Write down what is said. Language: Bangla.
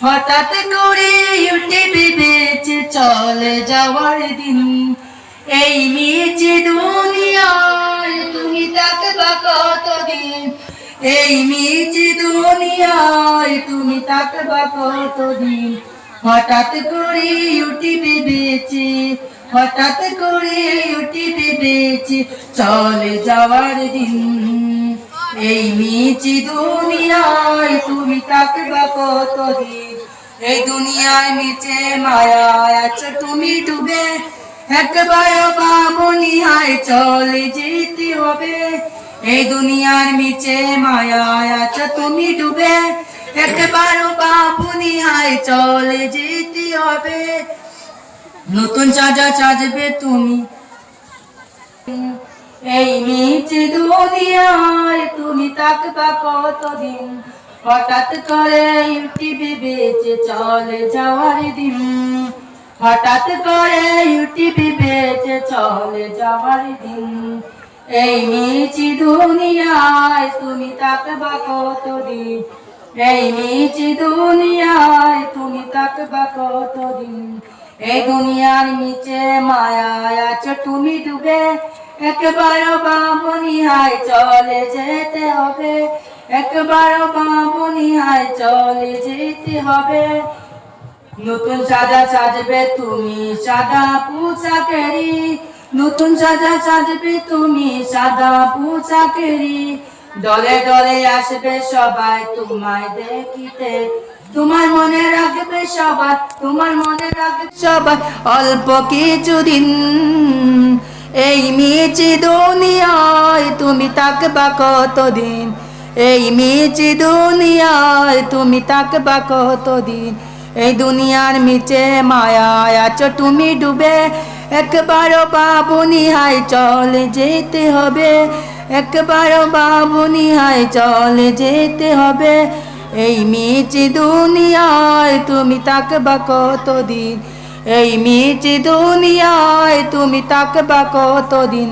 হঠাৎ করে ইউটিউবে বেঁচে চলে যাওয়ার দিন, এই মিছে দুনিয়ায় তুমি থাকবা কতদিন, এই মিছে দুনিয়ায় তুমি থাকবা কতদিন। হঠাৎ করে ইউটিউবে বেঁচে, হঠাৎ করে ইউটিউবে বেঁচে চলে যাওয়ার দিন, এই মিছে দুনিয়ায় তুমি থাকবা কতদিন। এই দুনিয়ায় মিছে মায়ায় আছো তুমি ডুবে, একবারও ভাবনি হায় চলে যেতে হবে। এই দুনিয়ার মিছে মায়ায় আছো তুমি ডুবে, একবারও ভাবনি হায় চলে যেতে হবে। নতুন সাজা সাজবে তুমি, এই মিছে দুনিয়ায় তুমি থাকবা কতদিন। হঠাৎ করে ইউটিউবে বেঁচে চলে যাওয়ার দিন, হঠাৎ করে ইউটিউবে বেঁচে চলে যাওয়ার দিন, এই মিছে দুনিয়ায় তুমি থাকবা কতদিন, এই মিছে দুনিয়ায় তুমি থাকবা কতদিন। এই দুনিয়ার মিছে মায়ায় আছো তুমি ডুবে, একবারও ভাবনি হায় চলে যেতে হবে, একবারও ভাবনি হায় চলে যেতে হবে। নতুন সাজা সাজবে তুমি সাদা পোশাকেরি, নতুন সাজা সাজবে তুমি সাদা পোশাকেরি, দলে দলে আসবে সবাই তোমায় দেখিতে, তোমার মনে রাখবে সবাই, তোমার মনে রাখবে সবাই অল্প কিছুদিন। এই মিছে দুনিয়ায় তুমি থাকবা কতদিন, এই মিছে দুনিয়ায় তুমি থাকবা কতদিন। এই দুনিয়ার মিছে মায়ায় আছো তুমি ডুবে, একবারও ভাবনি হায় চলে যেতে হবে, একবারও ভাবনি হায় চলে যেতে হবে। এই মিছে দুনিয়ায় তুমি থাকবা কতদিন, এই মিছে দুনিয়ায় তুমি থাকবা কতদিন।